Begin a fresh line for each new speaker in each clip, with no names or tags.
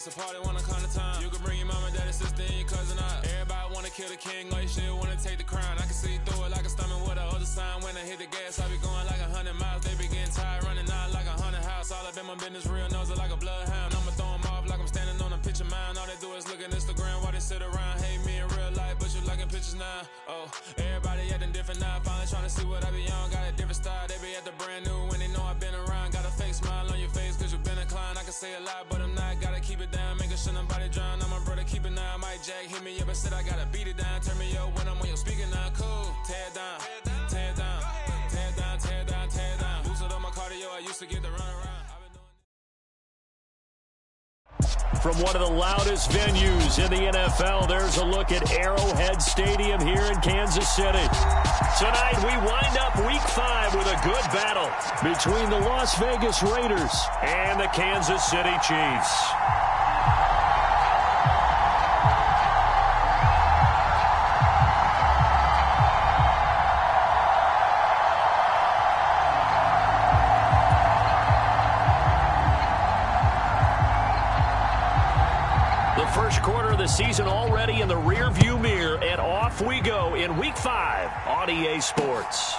It's a party when I come to town. You can bring your mama, daddy, sister, and your cousin out. Everybody wanna kill the king, or you still wanna take the crown. I can see through it like a stomach with a other sign. When I hit the gas, I be going like 100 miles. They be getting tired, running out like 100 house. All up in my business, real nose like a bloodhound. I'ma throw them off like I'm standing on a picture mound. All they do is look at Instagram while they sit around. Hate me in real life, but you liking pictures now. Oh, everybody acting different now. Finally trying to see what I be on. Got a different style, they be at the brand new when they know I've been around. Got a fake smile on your face, cause you been inclined. I can say a lot, but I'm not. Gotta keep it down, making sure nobody drown. I'm my brother, keep it now. Mike Jack hit me up and said I gotta beat it down. Turn me up when I'm on your speaker now. Cool, tear it down, tear it down, tear it down, tear it down, tear it down. Boosted up my cardio, I used to get the run around.
From one of the loudest venues in the NFL, there's a look at Arrowhead Stadium here in Kansas City. Tonight, we wind up Week 5 with a good battle between the Las Vegas Raiders and the Kansas City Chiefs. First quarter of the season already in the rearview mirror, and off we go in Week 5 on EA Sports.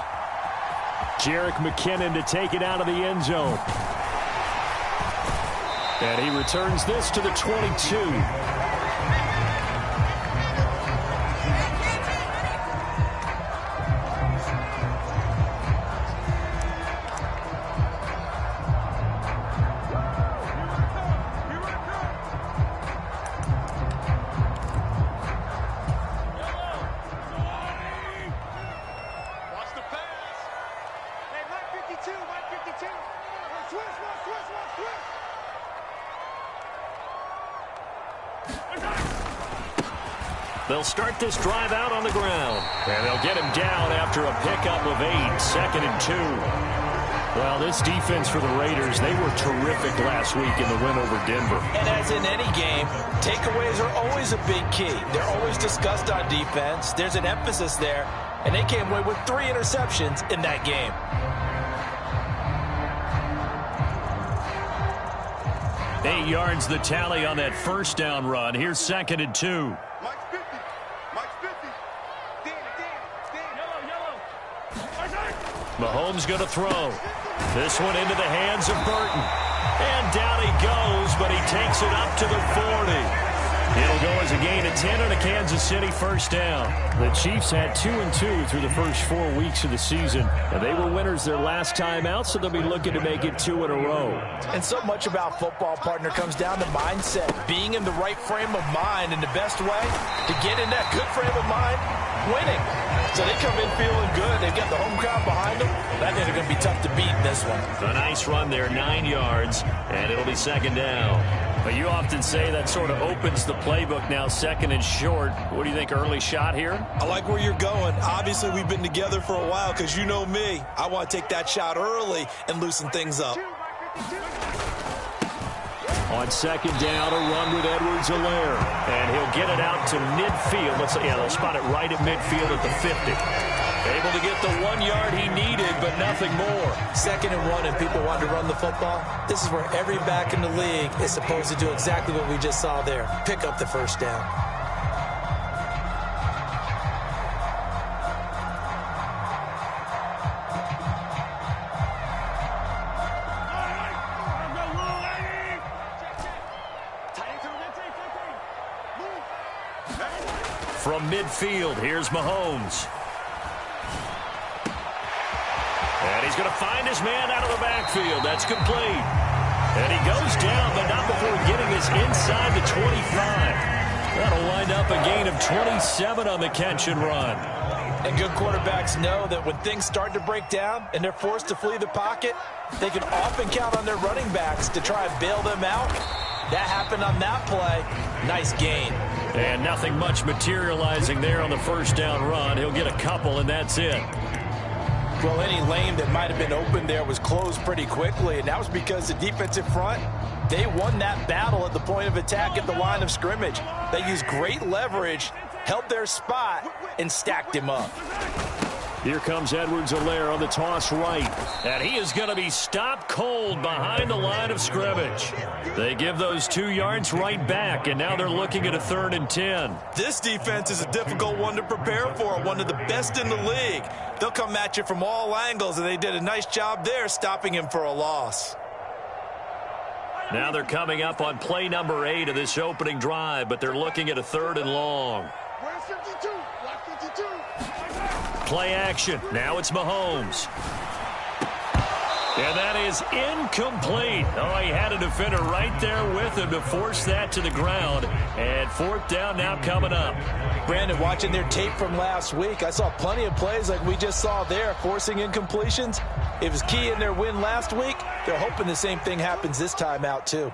Jerick McKinnon to take it out of the end zone. And he returns this to the 22. They'll start this drive out on the ground. And they'll get him down after a pickup of 8, 2nd and 2. Well, this defense for the Raiders, they were terrific last week in the win over Denver.
And as in any game, takeaways are always a big key. They're always discussed on defense. There's an emphasis there. And they came away with 3 interceptions in that game.
Eight yards the tally on that first down run. Here's 2nd and 2. Mahomes going to throw. This one into the hands of Burton. And down he goes, but he takes it up to the 40. It'll go as a gain of 10 on a Kansas City first down. The Chiefs had 2-2 through the first 4 weeks of the season, and they were winners their last time out, so they'll be looking to make it 2 in a row.
And so much about football, partner, comes down to mindset. Being in the right frame of mind, and the best way to get in that good frame of mind, winning. So they come in feeling good. They've got the home crowd behind them. I think they're going to be tough to beat in this one.
A nice run there, 9 yards, and it'll be 2nd down. But you often say that sort of opens the playbook now, 2nd and short. What do you think, early shot here?
I like where you're going. Obviously, we've been together for a while because you know me. I want to take that shot early and loosen things up.
On 2nd down, a run with Edwards-Helaire. And he'll get it out to midfield. They'll spot it right at midfield at the 50. Able to get the 1 yard he needed, but nothing more.
2nd and 1, and people want to run the football. This is where every back in the league is supposed to do exactly what we just saw there. Pick up the first down.
From midfield, here's Mahomes. And he's going to find his man out of the backfield. That's complete. And he goes down, but not before getting this inside the 25. That'll wind up a gain of 27 on the catch and run.
And good quarterbacks know that when things start to break down and they're forced to flee the pocket, they can often count on their running backs to try and bail them out. That happened on that play. Nice gain.
And nothing much materializing there on the first down run. He'll get a couple, and that's it.
Well, any lane that might have been open there was closed pretty quickly, and that was because the defensive front, they won that battle at the point of attack at the line of scrimmage. They used great leverage, held their spot, and stacked him up.
Here comes Edwards-Helaire on the toss right. And he is going to be stopped cold behind the line of scrimmage. They give those 2 yards right back, and now they're looking at a 3rd and 10.
This defense is a difficult one to prepare for, one of the best in the league. They'll come at you from all angles, and they did a nice job there stopping him for a loss.
Now they're coming up on play number 8 of this opening drive, but they're looking at a 3rd and long. Play action. Now it's Mahomes. And that is incomplete. Oh, he had a defender right there with him to force that to the ground. And 4th down now coming up.
Brandon, watching their tape from last week, I saw plenty of plays like we just saw there, forcing incompletions. It was key in their win last week. They're hoping the same thing happens this time out, too.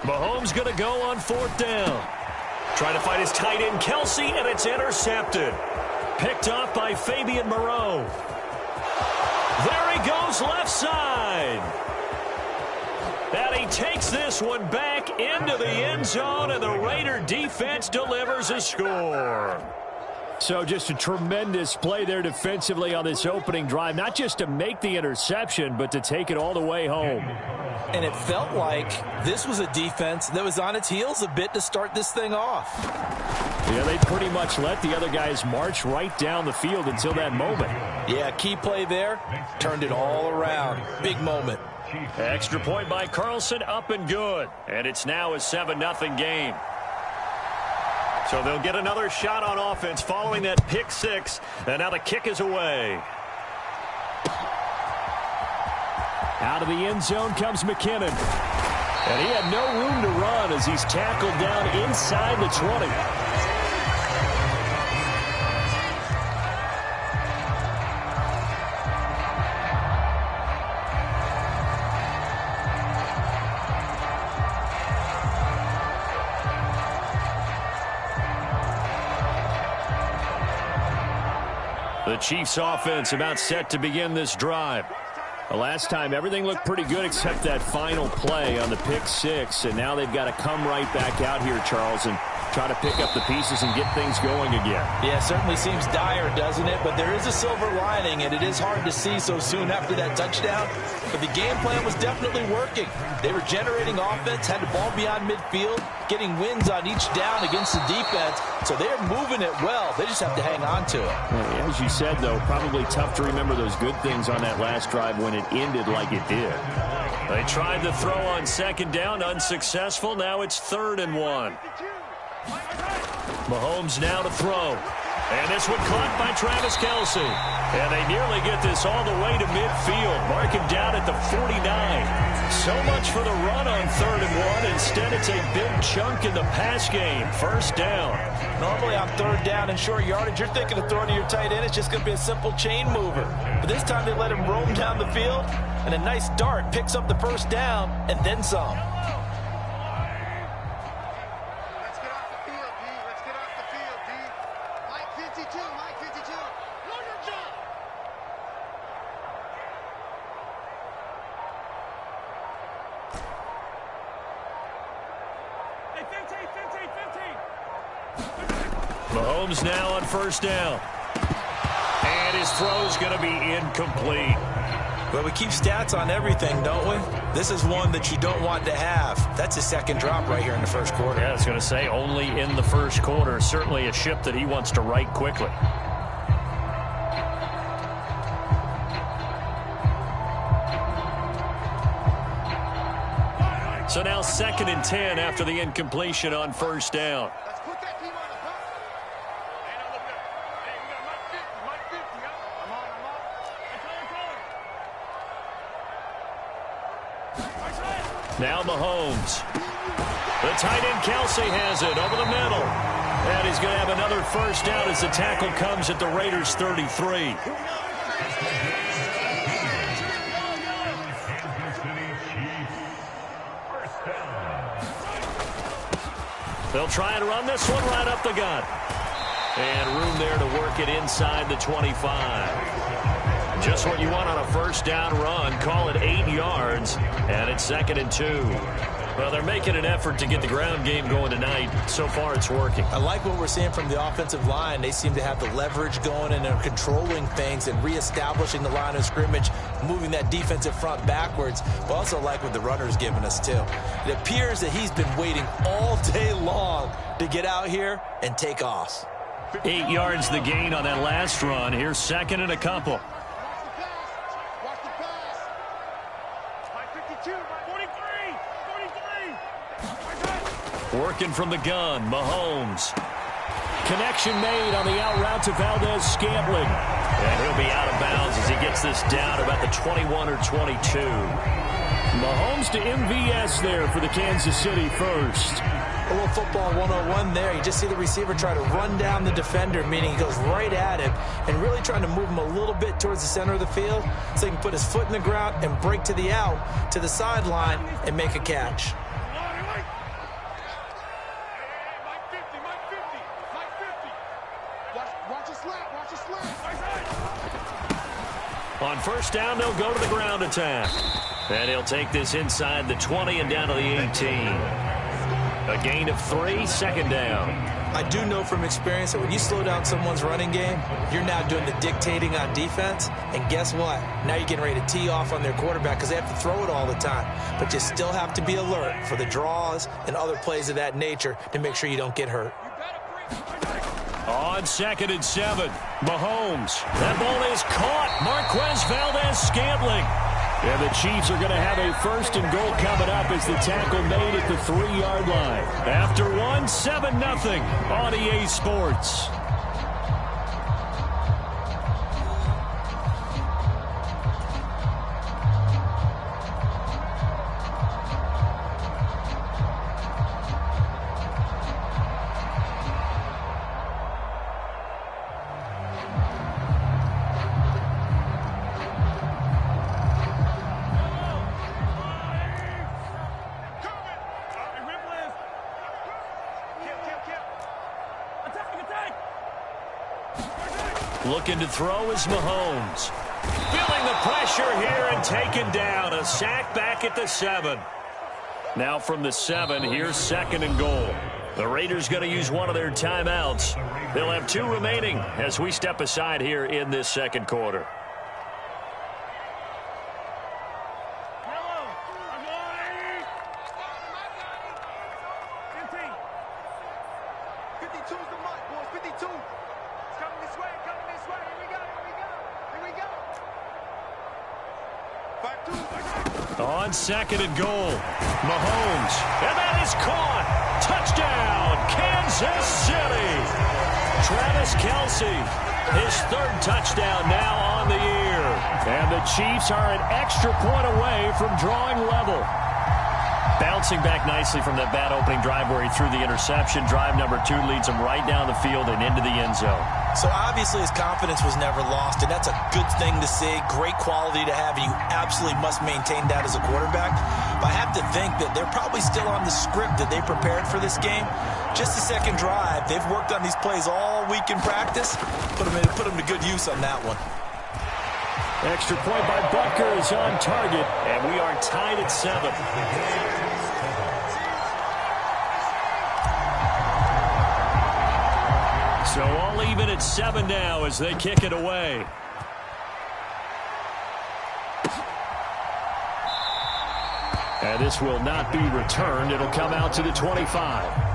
Mahomes going to go on 4th down. Trying to find his tight end, Kelsey, and it's intercepted. Picked off by Fabian Moreau. There he goes left side. And he takes this one back into the end zone, and the Raider defense delivers a score. So just a tremendous play there defensively on this opening drive, not just to make the interception, but to take it all the way home.
And it felt like this was a defense that was on its heels a bit to start this thing off.
Yeah, they pretty much let the other guys march right down the field until that moment.
Yeah, key play there, turned it all around. Big moment.
Extra point by Carlson, up and good. And it's now a 7-0 game. So they'll get another shot on offense following that pick 6. And now the kick is away. Out of the end zone comes McKinnon. And he had no room to run as he's tackled down inside the 20. The Chiefs offense about set to begin this drive. The last time, everything looked pretty good except that final play on the pick 6. And now they've got to come right back out here, Charles, and try to pick up the pieces and get things going again.
Yeah, it certainly seems dire, doesn't it? But there is a silver lining, and it is hard to see so soon after that touchdown. But the game plan was definitely working. They were generating offense, had the ball beyond midfield, getting wins on each down against the defense. So they're moving it well. They just have to hang on to it.
As you said, though, probably tough to remember those good things on that last drive when it ended like it did. They tried to throw on 2nd down, unsuccessful. Now it's 3rd and 1. Mahomes now to throw. And this one caught by Travis Kelsey. And they nearly get this all the way to midfield. Mark him down at the 49. So much for the run on 3rd and 1. Instead, it's a big chunk in the pass game. 1st down.
Normally on 3rd down and short yardage, you're thinking of throwing to your tight end. It's just going to be a simple chain mover. But this time they let him roam down the field. And a nice dart picks up the 1st down and then some.
Mahomes now on 1st down. And his throw's going to be incomplete.
But we keep stats on everything, don't we? This is one that you don't want to have. That's a 2nd drop right here in the 1st quarter.
Yeah, I was going to say only in the 1st quarter. Certainly a ship that he wants to right quickly. So now 2nd and 10 after the incompletion on 1st down. Now Mahomes. The tight end Kelsey has it over the middle. And he's going to have another 1st down as the tackle comes at the Raiders' 33. They'll try and run this one right up the gut. And room there to work take it inside the 25. Just what you want on a first down run. Call it 8 yards, and it's 2nd and 2. Well, they're making an effort to get the ground game going tonight. So far, it's working.
I like what we're seeing from the offensive line. They seem to have the leverage going and are controlling things and reestablishing the line of scrimmage, moving that defensive front backwards. But also like what the runner's giving us, too. It appears that he's been waiting all day long to get out here and take off.
8 yards the gain on that last run. Here's 2nd and a couple. Working from the gun, Mahomes. Connection made on the out route to Valdez-Scantling. And he'll be out of bounds as he gets this down about the 21 or 22. Mahomes to MVS there for the Kansas City first.
A little football 101 there. You just see the receiver try to run down the defender, meaning he goes right at him and really trying to move him a little bit towards the center of the field so he can put his foot in the ground and break to the out, to the sideline, and make a catch.
On first down, they'll go to the ground attack. And he'll take this inside the 20 and down to the 18. A gain of 3, 2nd down.
I do know from experience that when you slow down someone's running game, you're now doing the dictating on defense. And guess what? Now you're getting ready to tee off on their quarterback because they have to throw it all the time. But you still have to be alert for the draws and other plays of that nature to make sure you don't get hurt.
On 2nd and 7, Mahomes. That ball is caught. Marquez Valdez-Scantling. And the Chiefs are going to have a 1st and goal coming up as the tackle made at the 3-yard line. After 7-0 on EA Sports. Looking to throw is Mahomes. Feeling the pressure here and taken down. A sack back at the 7. Now from the 7, here's 2nd and goal. The Raiders going to use one of their timeouts. They'll have 2 remaining as we step aside here in this 2nd quarter. On 2nd and goal, Mahomes, and that is caught. Touchdown, Kansas City. Travis Kelce, his 3rd touchdown now on the year. And the Chiefs are an extra point away from drawing level. Bouncing back nicely from that bad opening drive where he threw the interception. Drive number 2 leads him right down the field and into the end zone.
So obviously his confidence was never lost, and that's a good thing to see. Great quality to have, and you absolutely must maintain that as a quarterback. But I have to think that they're probably still on the script that they prepared for this game. Just the 2nd drive. They've worked on these plays all week in practice. Put them to good use on that one.
Extra point by Butker is on target, and we are tied at 7. So all even at 7 now as they kick it away. And this will not be returned. It'll come out to the 25.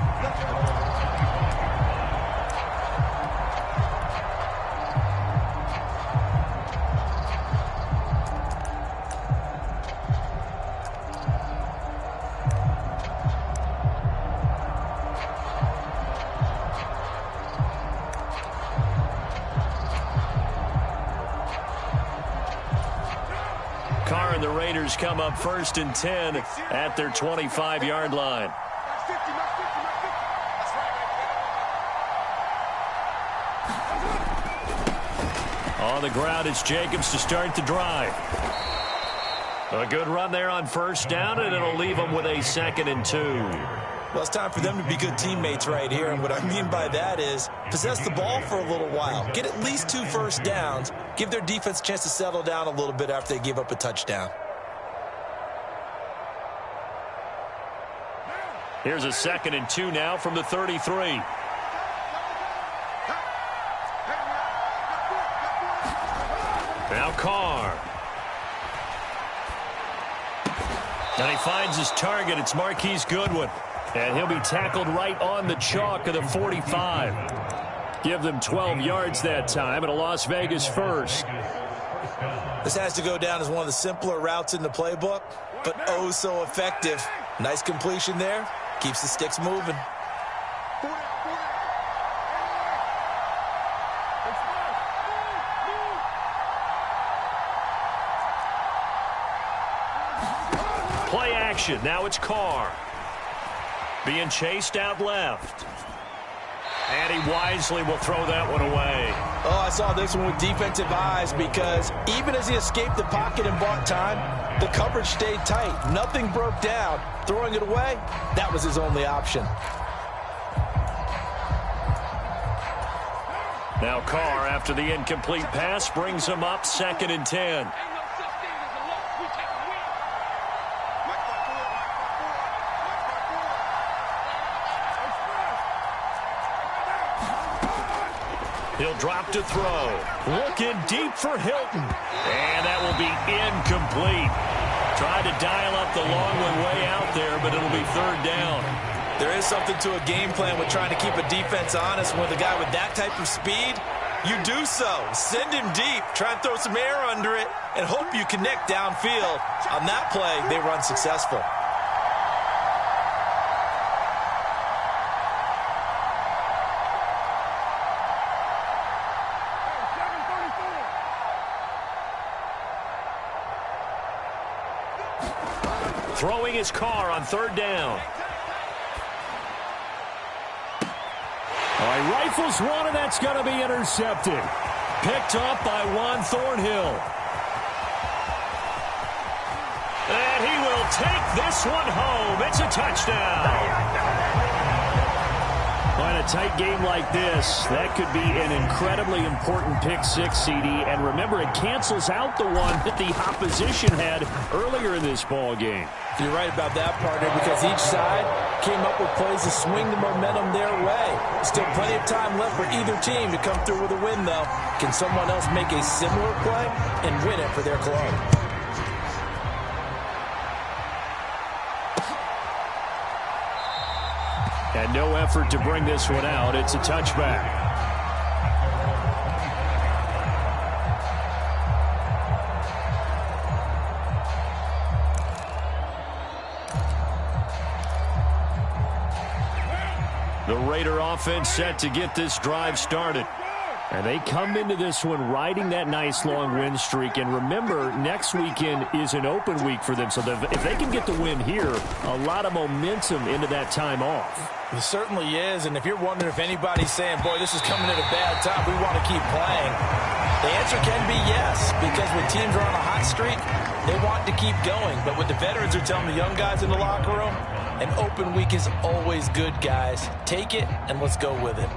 The Raiders come up 1st and 10 at their 25-yard line. On the ground, it's Jacobs to start the drive. A good run there on first down, and it'll leave them with a 2nd and 2.
Well, it's time for them to be good teammates right here. And what I mean by that is possess the ball for a little while. Get at least 2 first downs. Give their defense a chance to settle down a little bit after they give up a touchdown.
Here's a 2nd and 2 now from the 33. Now Carr. And he finds his target. It's Marquise Goodwin. And he'll be tackled right on the chalk of the 45. Give them 12 yards that time and a Las Vegas first.
This has to go down as one of the simpler routes in the playbook, but oh so effective. Nice completion there. Keeps the sticks moving.
Play action. Now it's Carr. Being chased out left. And he wisely will throw that one away.
Oh, I saw this one with defensive eyes because even as he escaped the pocket and bought time, the coverage stayed tight. Nothing broke down. Throwing it away, that was his only option.
Now Carr, after the incomplete pass, brings him up 2nd and 10. He'll drop to throw. Looking deep for Hilton. And that will be incomplete. Tried to dial up the long one way out there, but it'll be 3rd down.
There is something to a game plan with trying to keep a defense honest. With a guy with that type of speed, you do so. Send him deep. Try and throw some air under it and hope you connect downfield. On that play, they run successful.
Throwing his Carr on 3rd down. He rifles one, and that's going to be intercepted. Picked up by Juan Thornhill. And he will take this one home. It's a touchdown. In a tight game like this, that could be an incredibly important pick-6, CD. And remember, it cancels out the one that the opposition had earlier in this ball game.
You're right about that, partner, because each side came up with plays to swing the momentum their way. Still plenty of time left for either team to come through with a win, though. Can someone else make a similar play and win it for their club?
And no effort to bring this one out. It's a touchback. The Raider offense set to get this drive started. And they come into this one riding that nice long win streak. And remember, next weekend is an open week for them. So if they can get the win here, a lot of momentum into that time off.
It certainly is. And if you're wondering if anybody's saying, boy, this is coming at a bad time, we want to keep playing, the answer can be yes. Because when teams are on a hot streak, they want to keep going. But what the veterans are telling the young guys in the locker room, an open week is always good, guys. Take it and let's go with it.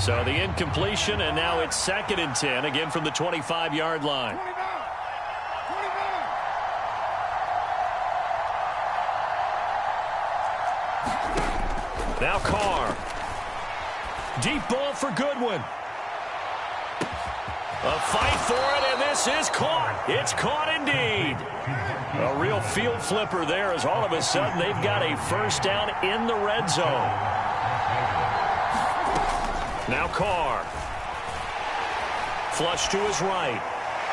So the incompletion, and now it's 2nd and 10, again from the 25-yard line. Now Carr. Deep ball for Goodwin. A fight for it, and this is caught. It's caught indeed. A real field flipper there as all of a sudden they've got a first down in the red zone. Now Carr. Flush to his right.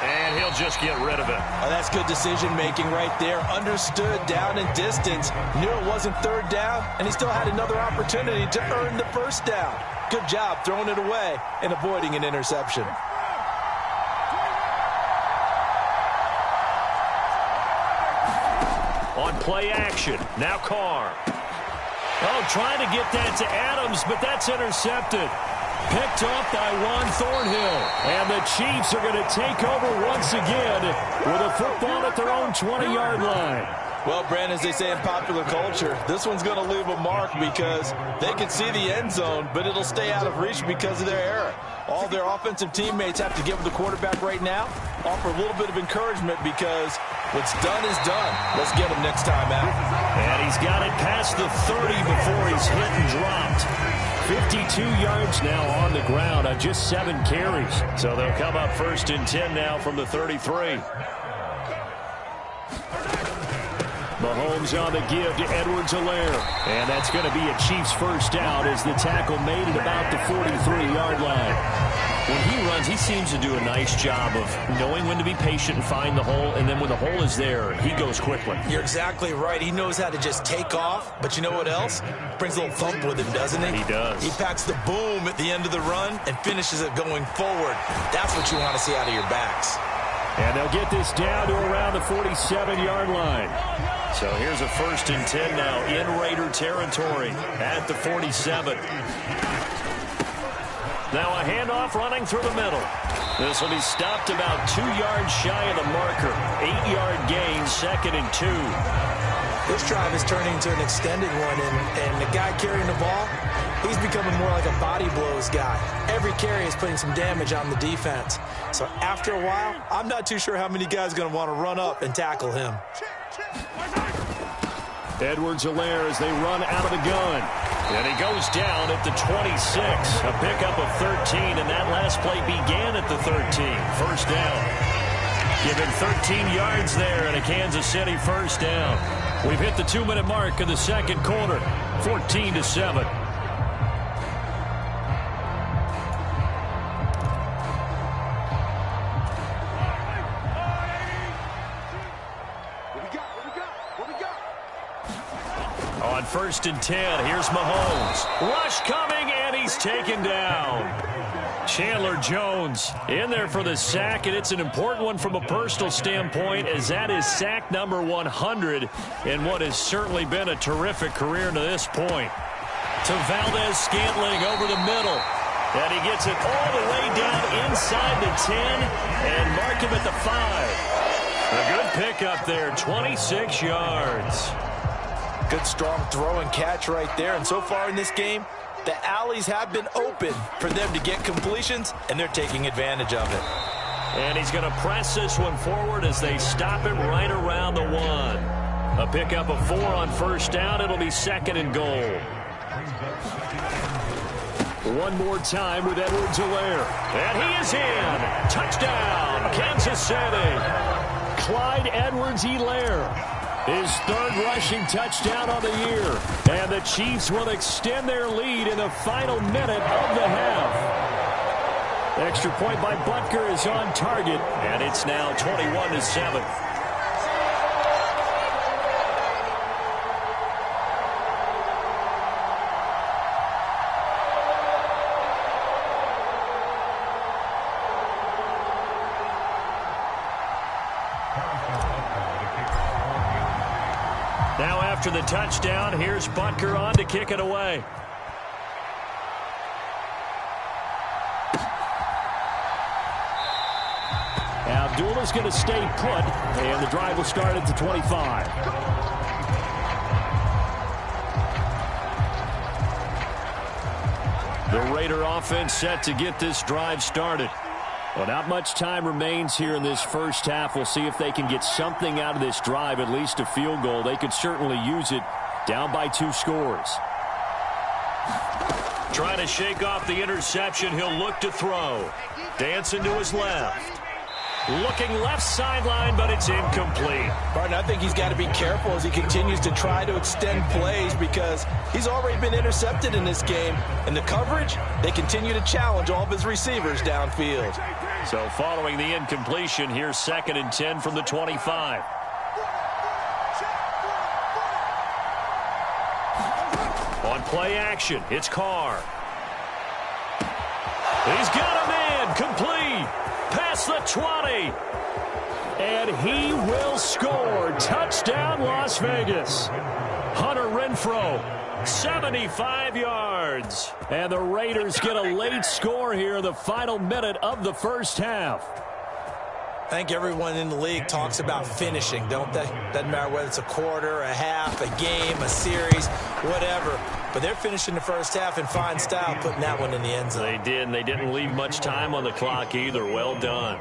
And he'll just get rid of it.
Oh, that's good decision-making right there. Understood down and distance. Knew it wasn't 3rd down, and he still had another opportunity to earn the first down. Good job throwing it away and avoiding an interception.
On play action, now Carr. Oh, trying to get that to Adams, but that's intercepted. Picked off by Juan Thornhill. And the Chiefs are going to take over once again with a football at their own 20-yard line.
Well, Brandon, as they say in popular culture, this one's going to leave a mark because they can see the end zone, but it'll stay out of reach because of their error. All their offensive teammates have to give the quarterback right now, offer a little bit of encouragement because what's done is done. Let's get him next time out.
And he's got it past the 30 before he's hit and dropped. 52 yards now on the ground on just 7 carries. So they'll come up 1st and 10 now from the 33. Mahomes on the give to Edwards-Helaire. And that's going to be a Chiefs first down as the tackle made it about the 43-yard line. When he runs, he seems to do a nice job of knowing when to be patient and find the hole, and then when the hole is there, he goes quickly.
You're exactly right. He knows how to just take off, but you know what else? Brings a little thump with him, doesn't he?
He does.
He packs the boom at the end of the run and finishes it going forward. That's what you want to see out of your backs.
And they'll get this down to around the 47-yard line. So here's a 1st and 10 now in Raider territory at the 47. Now a handoff running through the middle. This will be stopped about 2 yards shy of the marker. 8-yard gain, 2nd and 2.
This drive is turning into an extended one, and the guy carrying the ball, he's becoming more like a body blows guy. Every carry is putting some damage on the defense. So after a while, I'm not too sure how many guys are going to want to run up and tackle him.
Edwards-Helaire as they run out of the gun. And he goes down at the 26. A pickup of 13, and that last play began at the 13. First down. Given 13 yards there and a Kansas City first down. We've hit the 2-minute mark of the second quarter. 14-7. On 1st and 10, here's Mahomes. Rush coming, and he's taken down. Chandler Jones in there for the sack, and it's an important one from a personal standpoint, as that is sack number 100 in what has certainly been a terrific career to this point. To Valdez-Scantling over the middle. And he gets it all the way down inside the 10 and mark him at the 5. A good pickup there, 26 yards.
Good strong throw and catch right there. And so far in this game, the alleys have been open for them to get completions, and they're taking advantage of it.
And he's going to press this one forward as they stop him right around the 1. A pickup of 4 on first down. It'll be 2nd and goal. One more time with Edwards-Helaire. And he is in. Touchdown, Kansas City. Clyde Edwards-Helaire. His 3rd rushing touchdown on the year. And the Chiefs will extend their lead in the final minute of the half. Extra point by Butker is on target, and it's now 21-7. Now after the touchdown, here's Butker on to kick it away. Abdullah's going to stay put, and the drive will start at the 25. The Raider offense set to get this drive started. Well, not much time remains here in this first half. We'll see if they can get something out of this drive, at least a field goal. They could certainly use it down by 2 scores. Trying to shake off the interception. He'll look to throw. Dancing to his left. Looking left sideline, but it's incomplete.
Martin, I think he's got to be careful as he continues to try to extend plays because he's already been intercepted in this game. And the coverage, they continue to challenge all of his receivers downfield.
So following the incompletion, here's 2nd and 10 from the 25. On play action, it's Carr. He's got a man, complete. Past the 20. And he will score. Touchdown, Las Vegas. Hunter Renfrow 75 yards. And the Raiders get a late score here in the final minute of the first half.
I think everyone in the league talks about finishing, don't they? Doesn't matter whether it's a quarter, a half, a game, a series, whatever. But they're finishing the first half in fine style, putting that one in the end zone.
They did, and they didn't leave much time on the clock either. Well done.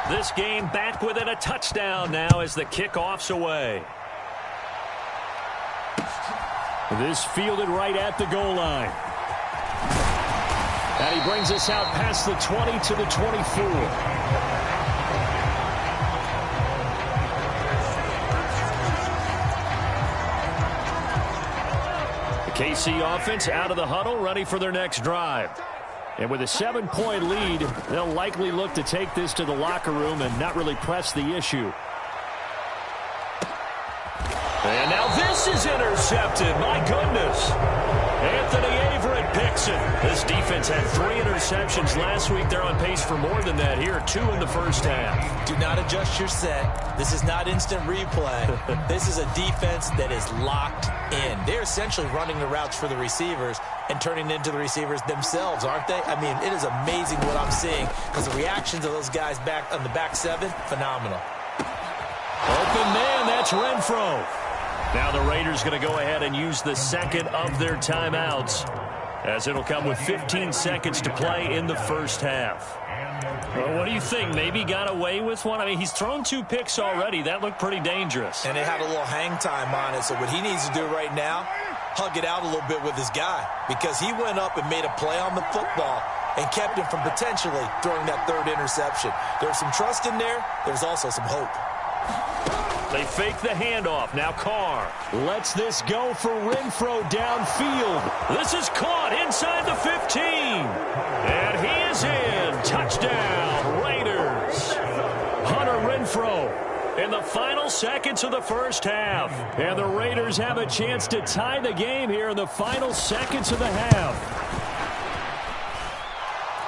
This game back within a touchdown now as the kickoff's away. This fielded right at the goal line. And he brings us out past the 20 to the 24. The KC offense out of the huddle, ready for their next drive. And with a 7-point lead, they'll likely look to take this to the locker room and not really press the issue. And now this is intercepted. My goodness. Anthony Averett picks it. This defense had 3 interceptions last week. They're on pace for more than that here. 2 in the first half.
Do not adjust your set. This is not instant replay. This is a defense that is locked in. They're essentially running the routes for the receivers and turning into the receivers themselves, aren't they? I mean, it is amazing what I'm seeing because the reactions of those guys back on the back 7, phenomenal.
Open man, that's Renfro. Now the Raiders going to go ahead and use the second of their timeouts as it'll come with 15 seconds to play in the first half. Well, what do you think? Maybe got away with one? I mean, he's thrown 2 picks already. That looked pretty dangerous.
And they had a little hang time on it, so what he needs to do right now, hug it out a little bit with his guy because he went up and made a play on the football and kept him from potentially throwing that 3rd interception. There was some trust in there. There was also some hope.
They fake the handoff. Now Carr lets this go for Renfro downfield. This is caught inside the 15. And he is in. Touchdown, Raiders. Hunter Renfro in the final seconds of the first half. And the Raiders have a chance to tie the game here in the final seconds of the half.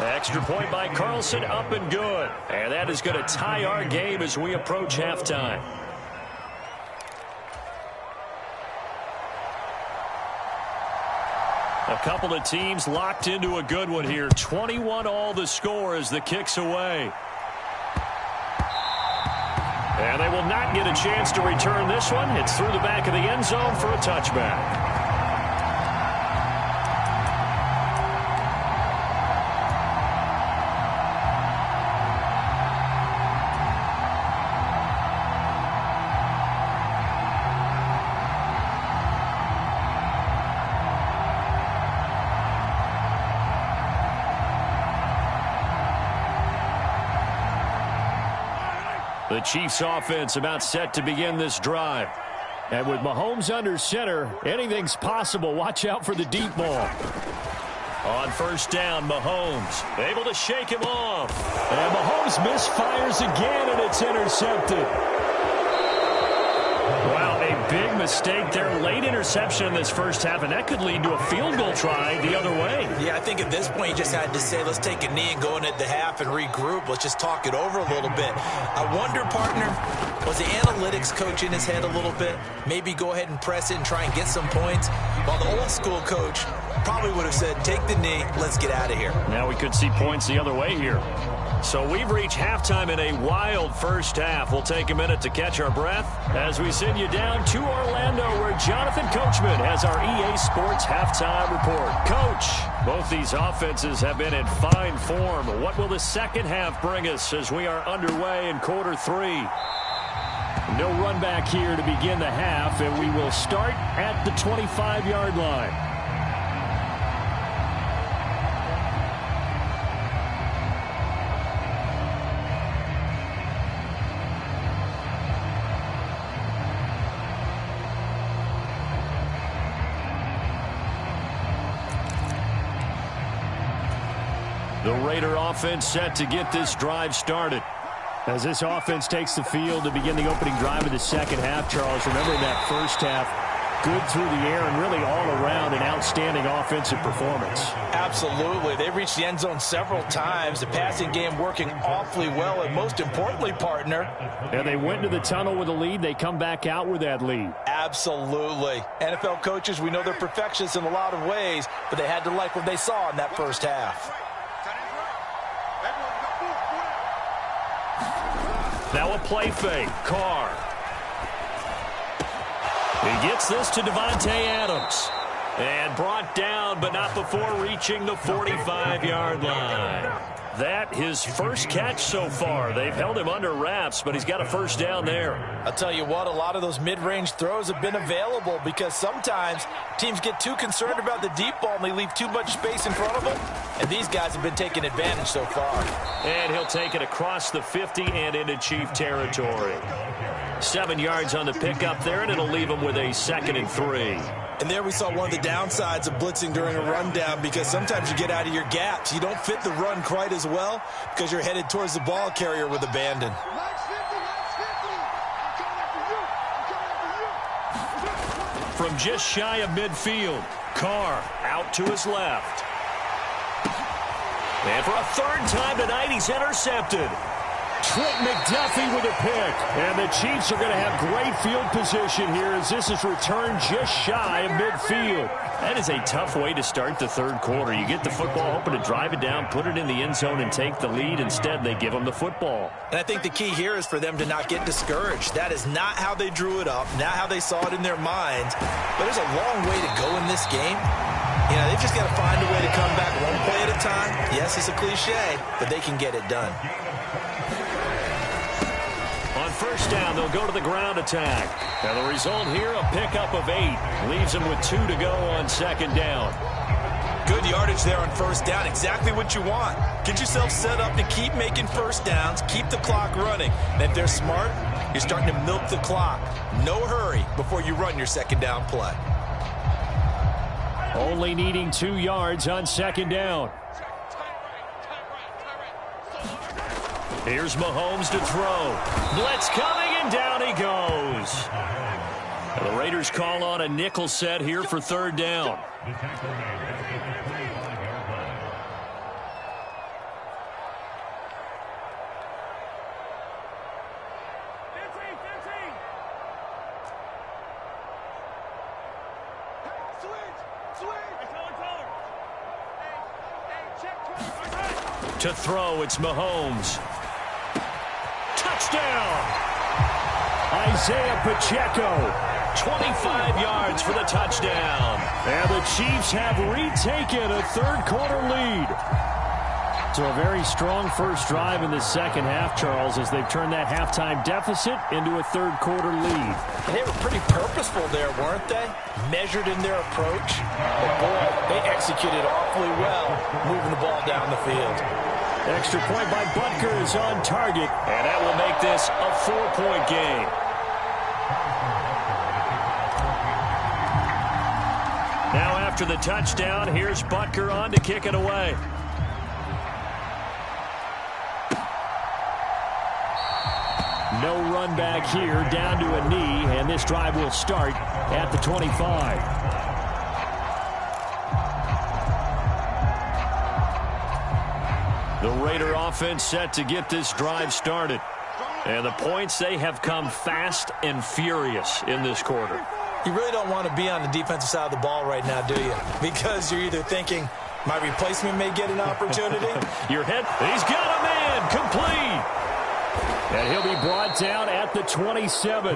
Extra point by Carlson, up and good. And that is going to tie our game as we approach halftime. A couple of teams locked into a good one here. 21 all the score as the kick's away. And they will not get a chance to return this one. It's through the back of the end zone for a touchback. The Chiefs offense about set to begin this drive. And with Mahomes under center, anything's possible. Watch out for the deep ball. On first down, Mahomes able to shake him off. And Mahomes misfires again, and it's intercepted. Wow, a big mistake there. Late interception in this first half, and that could lead to a field goal try the other way.
Yeah, I think at this point you just had to say, let's take a knee and go into the half and regroup. Let's just talk it over a little bit. I wonder, partner, was the analytics coach in his head a little bit? Maybe go ahead and press it and try and get some points? While the old school coach probably would have said, take the knee, let's get out of here.
Now we could see points the other way here. So we've reached halftime in a wild first half. We'll take a minute to catch our breath as we send you down to Orlando, where Jonathan Coachman has our EA Sports halftime report. Coach, both these offenses have been in fine form. What will the second half bring us as we are underway in quarter 3? No run back here to begin the half, and we will start at the 25-yard line. The Raider offense set to get this drive started. As this offense takes the field to begin the opening drive of the second half, Charles, remember in that first half, good through the air and really all around, and outstanding offensive performance.
Absolutely. They've reached the end zone several times. The passing game working awfully well, and most importantly, partner.
And they went to the tunnel with a lead. They come back out with that lead.
Absolutely. NFL coaches, we know they're perfectionists in a lot of ways, but they had to like what they saw in that first half.
Now a play fake. Carr. He gets this to Davante Adams. And brought down, but not before reaching the 45-yard line. That his first catch so far. They've held him under wraps, but he's got a first down there.
I'll tell you what, a lot of those mid-range throws have been available because sometimes teams get too concerned about the deep ball and they leave too much space in front of them. And these guys have been taking advantage so far.
And he'll take it across the 50 and into Chief territory. 7 yards on the pickup there, and it'll leave him with a 2nd and 3.
And there we saw one of the downsides of blitzing during a rundown, because sometimes you get out of your gaps. You don't fit the run quite as well because you're headed towards the ball carrier with abandon.
From just shy of midfield, Carr out to his left. And for a third time tonight, he's intercepted. Trent McDuffie with a pick. And the Chiefs are going to have great field position here as this is returned just shy of midfield. That is a tough way to start the third quarter. You get the football, hoping to drive it down, put it in the end zone, and take the lead. Instead, they give them the football.
And I think the key here is for them to not get discouraged. That is not how they drew it up, not how they saw it in their minds. But there's a long way to go in this game. You know, they've just got to find a way to come back one play at a time. Yes, it's a cliche, but they can get it done.
On first down, they'll go to the ground attack. And the result here, a pickup of 8. Leaves them with 2 to go on second down.
Good yardage there on first down. Exactly what you want. Get yourself set up to keep making first downs, keep the clock running. And if they're smart, you're starting to milk the clock. No hurry before you run your second down play.
Only needing 2 yards on second down. Here's Mahomes to throw. Blitz coming, and down he goes. And the Raiders call on a nickel set here for third down. To throw, it's Mahomes. Touchdown! Isaiah Pacheco, 25 yards for the touchdown. And the Chiefs have retaken a third quarter lead. So a very strong first drive in the second half, Charles, as they've turned that halftime deficit into a third quarter lead.
And they were pretty purposeful there, weren't they? Measured in their approach. But boy, they executed awfully well, moving the ball down the field.
Extra point by Butker is on target, and that will make this a 4-point game. Now after the touchdown, here's Butker on to kick it away. No run back here, down to a knee, and this drive will start at the 25. The Raider offense set to get this drive started. And the points, they have come fast and furious in this quarter.
You really don't want to be on the defensive side of the ball right now, do you? Because you're either thinking, my replacement may get an opportunity.
Your head, he's got a man, complete. And he'll be brought down at the 27.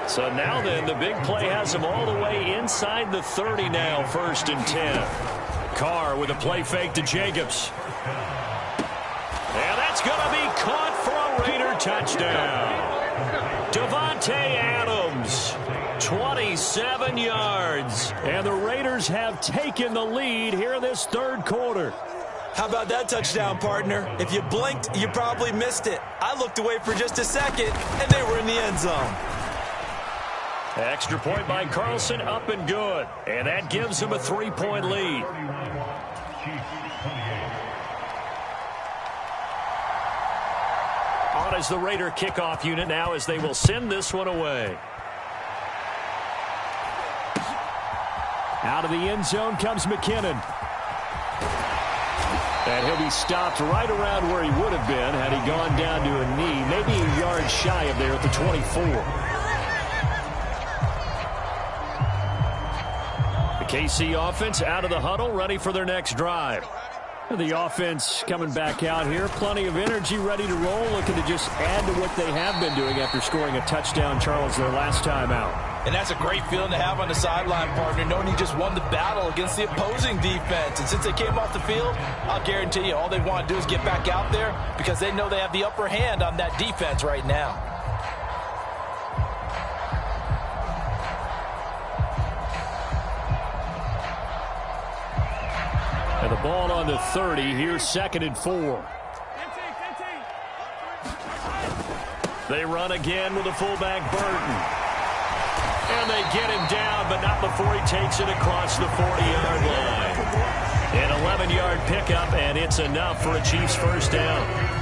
So now then, the big play has him all the way inside the 30 now, 1st and 10. Carr with a play fake to Jacobs. And that's going to be caught for a Raider touchdown. Davante Adams, 27 yards. And the Raiders have taken the lead here in this third quarter.
How about that touchdown, partner? If you blinked, you probably missed it. I looked away for just a second, and they were in the end zone.
Extra point by Carlson, up and good. And that gives him a 3-point lead. On as the Raider kickoff unit now as they will send this one away. Out of the end zone comes McKinnon. And he'll be stopped right around where he would have been had he gone down to a knee, maybe a yard shy of there at the 24. The KC offense out of the huddle, ready for their next drive. The offense coming back out here. Plenty of energy, ready to roll, looking to just add to what they have been doing after scoring a touchdown, Charles, their last time out.
And that's a great feeling to have on the sideline, partner, knowing you just won the battle against the opposing defense. And since they came off the field, I'll guarantee you all they want to do is get back out there because they know they have the upper hand on that defense right now.
And the ball on the 30. Here's 2nd and 4. They run again with the fullback Burton. And they get him down, but not before he takes it across the 40-yard line. An 11-yard pickup, and it's enough for a Chiefs first down.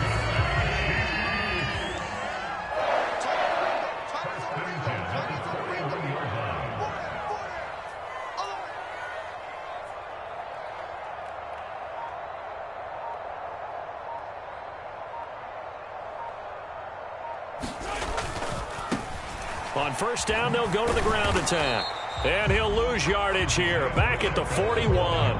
On first down, they'll go to the ground attack. And he'll lose yardage here, back at the 41.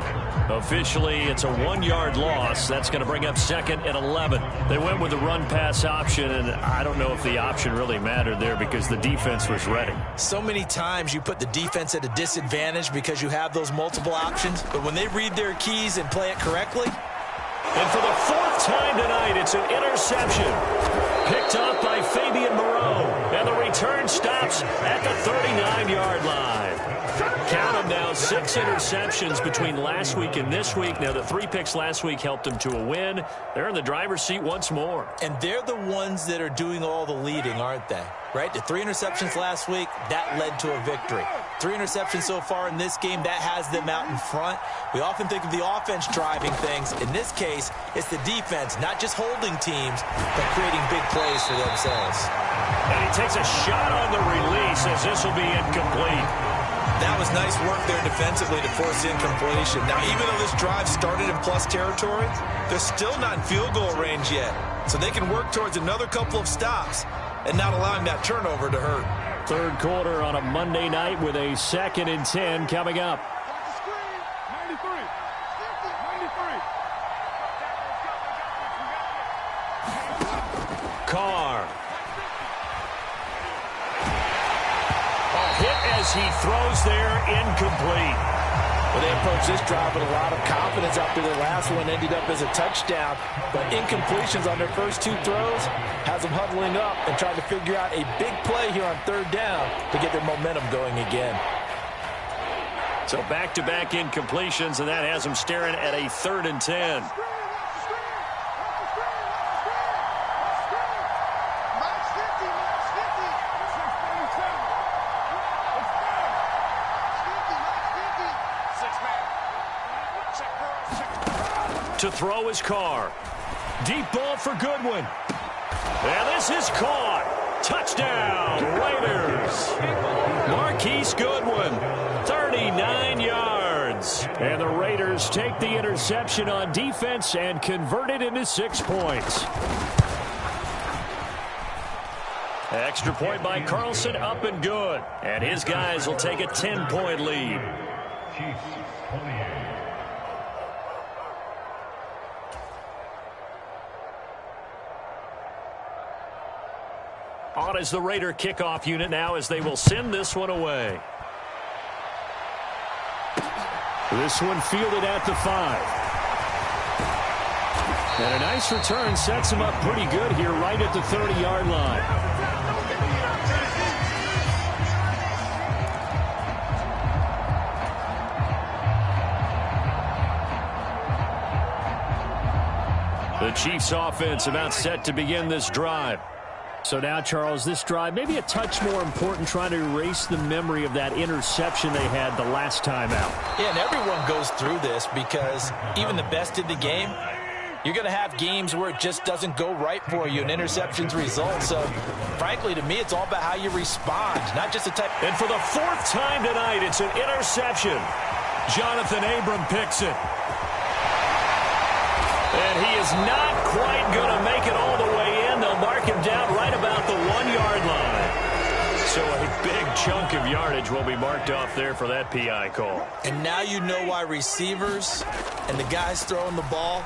Officially, it's a 1-yard loss. That's going to bring up 2nd and 11. They went with the run-pass option, and I don't know if the option really mattered there because the defense was ready.
So many times you put the defense at a disadvantage because you have those multiple options, but when they read their keys and play it correctly.
And for the 4th time tonight, it's an interception. Picked up by Fabian Moreau. And the return stops at the 39-yard line. Count them now, 6 interceptions between last week and this week. Now, the 3 picks last week helped them to a win. They're in the driver's seat once more.
And they're the ones that are doing all the leading, aren't they? Right? The 3 interceptions last week, that led to a victory. 3 interceptions so far in this game, that has them out in front. We often think of the offense driving things. In this case, it's the defense, not just holding teams, but creating big plays for themselves.
And he takes a shot on the release as this will be incomplete.
That was nice work there defensively to force incompletion. Now, even though this drive started in plus territory, they're still not in field goal range yet. So they can work towards another couple of stops and not allowing that turnover to hurt.
Third quarter on a Monday night with a 2nd and 10 coming up. Carr. A hit as he throws there, incomplete.
Well, they approached this drive with a lot of confidence after their last one ended up as a touchdown. But incompletions on their first 2 throws has them huddling up and trying to figure out a big play here on 3rd down to get their momentum going again.
So back-to-back incompletions, and that has them staring at a 3rd and 10. To throw his Carr. Deep ball for Goodwin. And this is caught. Touchdown, Raiders. Marquise Goodwin, 39 yards. And the Raiders take the interception on defense and convert it into 6 points. Extra point by Carlson, up and good. And his guys will take a 10-point lead. On is the Raider kickoff unit now as they will send this one away. This one fielded at the 5. And a nice return sets him up pretty good here right at the 30-yard line. The Chiefs offense about set to begin this drive. So now, Charles, this drive maybe a touch more important, trying to erase the memory of that interception they had the last time out.
Yeah, and everyone goes through this because even the best in the game, you're going to have games where it just doesn't go right for you and interceptions result. So, frankly, to me, it's all about how you respond, not just the type.
And for the fourth time tonight, it's an interception. Jonathan Abram picks it. And he is not quite going to make it all the way in. They'll mark him down right about the 1-yard line. So a big chunk of yardage will be marked off there for that PI call.
And now you know why receivers and the guys throwing the ball,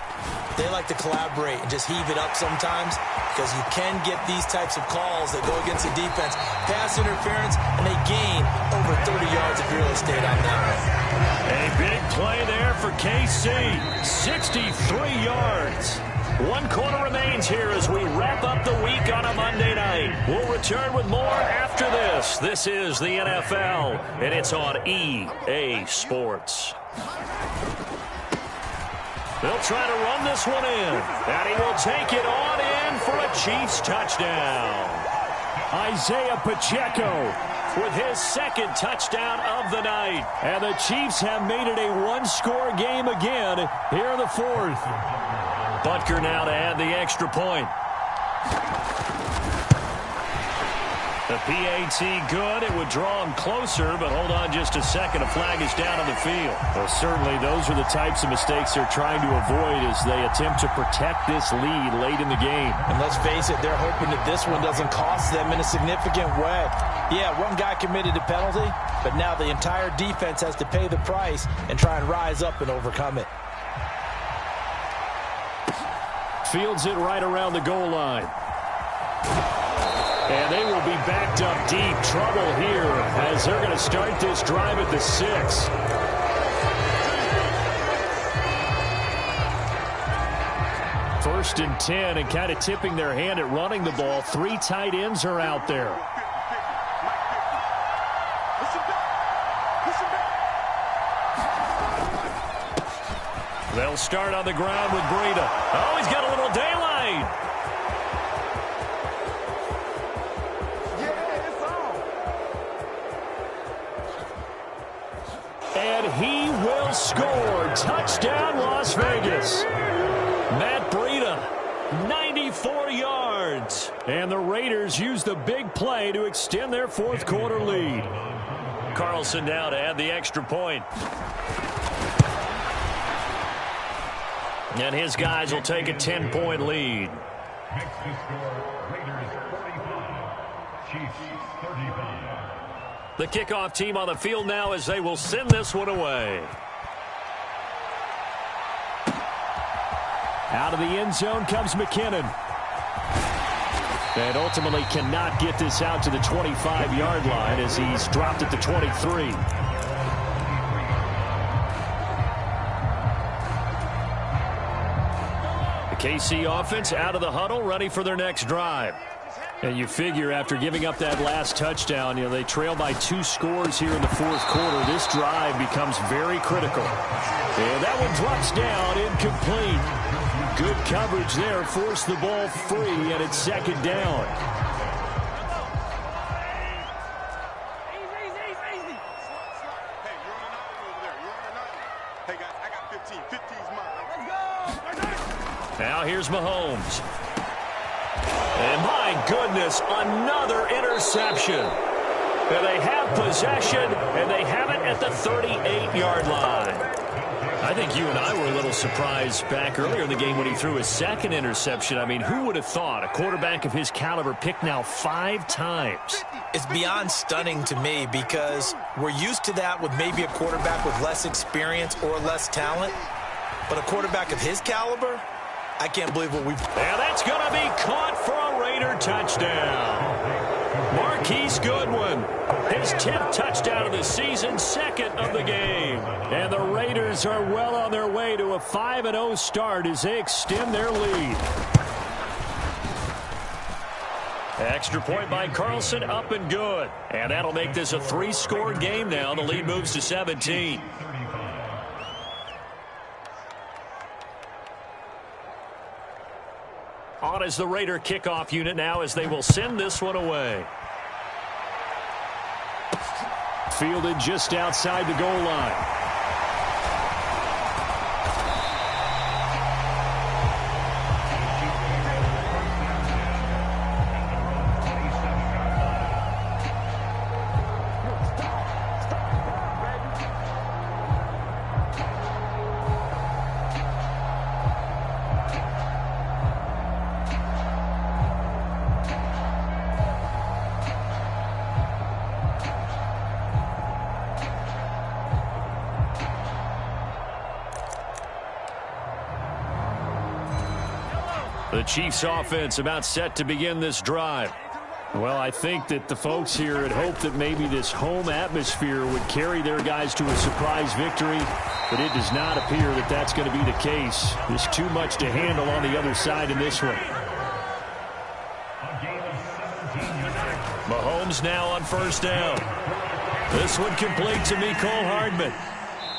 they like to collaborate and just heave it up sometimes, because you can get these types of calls that go against the defense. Pass interference, and they gain over 30 yards of real estate on that one.
A big play there for KC. 63 yards. 1 quarter remains here as we wrap up the week on a Monday night. We'll return with more after this. This is the NFL, and it's on EA Sports. They'll try to run this one in, and he will take it on in for a Chiefs touchdown. Isaiah Pacheco with his second touchdown of the night. And the Chiefs have made it a one-score game again here in the fourth. Butker now to add the extra point. The PAT good. It would draw him closer, but hold on just a second. A flag is down on the field. Well, certainly those are the types of mistakes they're trying to avoid as they attempt to protect this lead late in the game.
And let's face it, they're hoping that this one doesn't cost them in a significant way. Yeah, one guy committed a penalty, but now the entire defense has to pay the price and try and rise up and overcome it.
Fields it right around the goal line. And they will be backed up deep. Trouble here as they're going to start this drive at the 6. First and 10, and kind of tipping their hand at running the ball. 3 tight ends are out there. They'll start on the ground with Breida. Oh, he's got a little daylight. And he will score. Touchdown, Las Vegas. Matt Breida, 94 yards. And the Raiders use the big play to extend their fourth quarter lead. Carlson now to add the extra point. And his guys will take a 10-point lead.
Next to score, Raiders 45, Chiefs 35.
The kickoff team on the field now as they will send this one away. Out of the end zone comes McKinnon. And ultimately cannot get this out to the 25-yard line as he's dropped at the 23. KC offense out of the huddle, ready for their next drive. And you figure after giving up that last touchdown, they trail by 2 scores here in the fourth quarter. This drive becomes very critical. And that one drops down, incomplete. Good coverage there, forced the ball free, and it's second down. Now here's Mahomes. And my goodness, another interception. And they have possession, and they have it at the 38-yard line. I think you and I were a little surprised back earlier in the game when he threw his second interception. I mean, who would have thought a quarterback of his caliber picked now 5 times?
It's beyond stunning to me because we're used to that with maybe a quarterback with less experience or less talent. But a quarterback of his caliber, I can't believe what we've...
And that's going to be caught for a Raider touchdown. Marquise Goodwin, his 10th touchdown of the season, 2nd of the game. And the Raiders are well on their way to a 5-0 start as they extend their lead. Extra point by Carlson, up and good. And that'll make this a 3-score game now. The lead moves to 17. On is the Raider kickoff unit now as they will send this one away. Fielded just outside the goal line. The Chiefs offense about set to begin this drive. Well, I think that the folks here had hoped that maybe this home atmosphere would carry their guys to a surprise victory, but it does not appear that that's going to be the case. There's too much to handle on the other side in this one. Mahomes now on first down. This one complete to Mecole Hardman.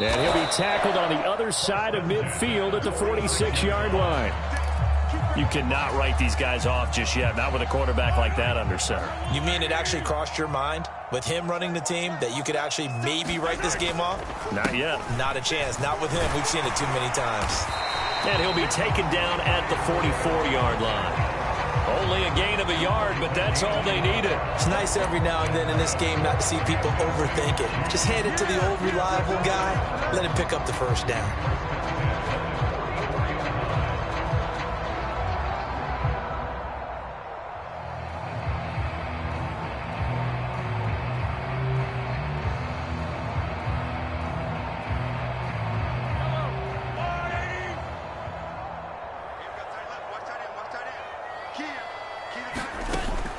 And he'll be tackled on the other side of midfield at the 46-yard line. You cannot write these guys off just yet, not with a quarterback like that under center.
You mean it actually crossed your mind with him running the team that you could actually maybe write this game off?
Not yet.
Not a chance. Not with him. We've seen it too many times.
And he'll be taken down at the 44-yard line. Only a gain of a yard, but that's all they needed.
It's nice every now and then in this game not to see people overthink it. Just hand it to the old reliable guy. Let him pick up the first down.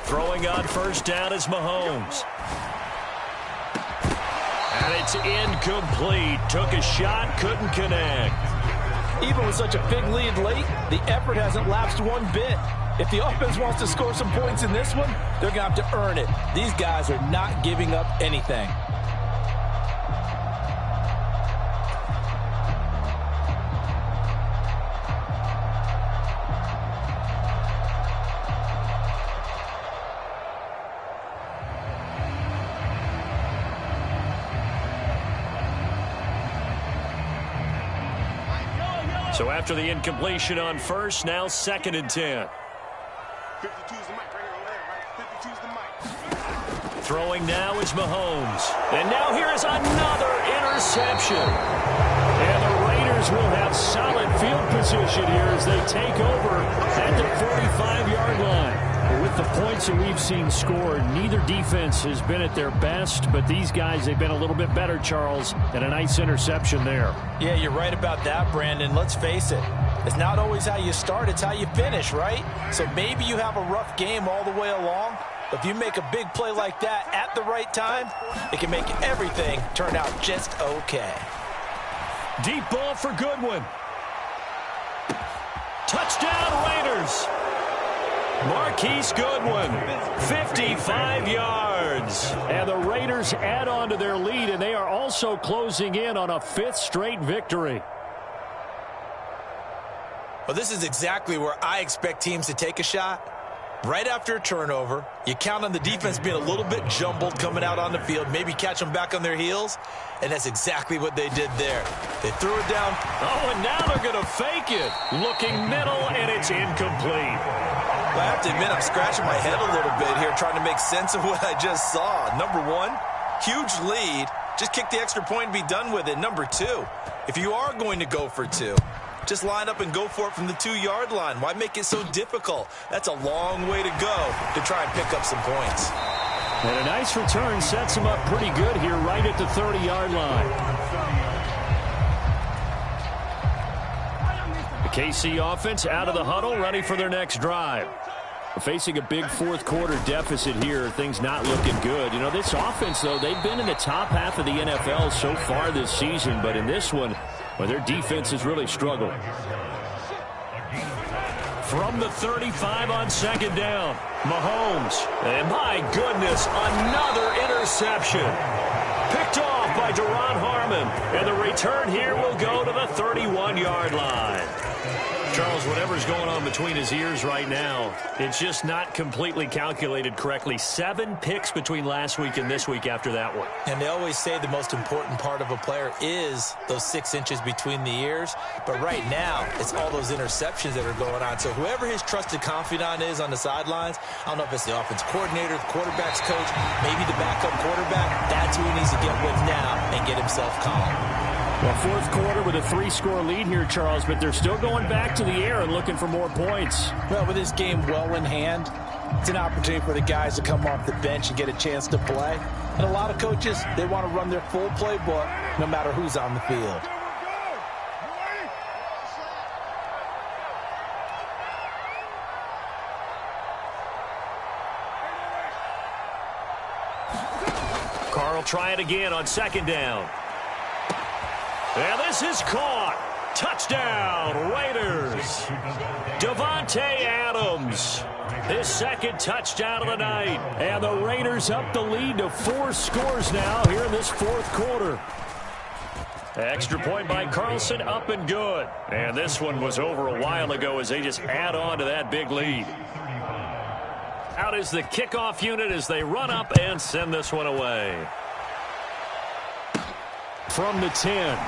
Throwing on first down is Mahomes. And it's incomplete. Took a shot, couldn't connect.
Even with such a big lead late, the effort hasn't lapsed one bit. If the offense wants to score some points in this one, they're going to have to earn it. These guys are not giving up anything.
So after the incompletion on first, now 2nd and 10.
52's the mic right here, over there, right? 52's the mic.
Throwing now is Mahomes. And now here is another interception. And the Raiders will have solid field position here as they take over at the 45-yard line. With the points that we've seen scored, neither defense has been at their best, but these guys, they've been a little bit better, Charles, and a nice interception there.
Yeah, you're right about that, Brandon. Let's face it. It's not always how you start, it's how you finish, right? So maybe you have a rough game all the way along, but if you make a big play like that at the right time, it can make everything turn out just okay.
Deep ball for Goodwin. Touchdown, Raiders. Marquise Goodwin, 55 yards. And the Raiders add on to their lead, and they are also closing in on a 5th straight victory.
Well, this is exactly where I expect teams to take a shot. Right after a turnover, you count on the defense being a little bit jumbled coming out on the field, maybe catch them back on their heels, and that's exactly what they did there. They threw it down.
Oh, and now they're going to fake it. Looking middle, and it's incomplete.
Well, I have to admit, I'm scratching my head a little bit here trying to make sense of what I just saw. Number one, huge lead. Just kick the extra point and be done with it. Number two, if you are going to go for two, just line up and go for it from the 2-yard line. Why make it so difficult? That's a long way to go to try and pick up some points.
And a nice return sets them up pretty good here right at the 30-yard line. The KC offense out of the huddle, ready for their next drive. Facing a big 4th quarter deficit here, things not looking good. You know, this offense, though, they've been in the top half of the NFL so far this season, but in this one, well, their defense has really struggled. From the 35 on 2nd down, Mahomes. And my goodness, another interception. Picked off by Duron Harmon. And the return here will go to the 31-yard line. Charles, whatever's going on between his ears right now, it's just not completely calculated correctly. 7 picks between last week and this week after that one.
And they always say the most important part of a player is those 6 inches between the ears. But right now, it's all those interceptions that are going on. So whoever his trusted confidant is on the sidelines, I don't know if it's the offense coordinator, the quarterback's coach, maybe the backup quarterback, that's who he needs to get with now and get himself calm.
Well, 4th quarter with a 3-score lead here, Charles, but they're still going back to the air and looking for more points.
Well, with this game well in hand, it's an opportunity for the guys to come off the bench and get a chance to play. And a lot of coaches, they want to run their full playbook no matter who's on the field.
try it again on second down. And this is caught. Touchdown, Raiders. Davante Adams, his second touchdown of the night. And the Raiders up the lead to 4 scores now here in this fourth quarter. Extra point by Carlson, up and good. And this one was over a while ago as they just add on to that big lead. Out is the kickoff unit as they run up and send this one away. From the 10.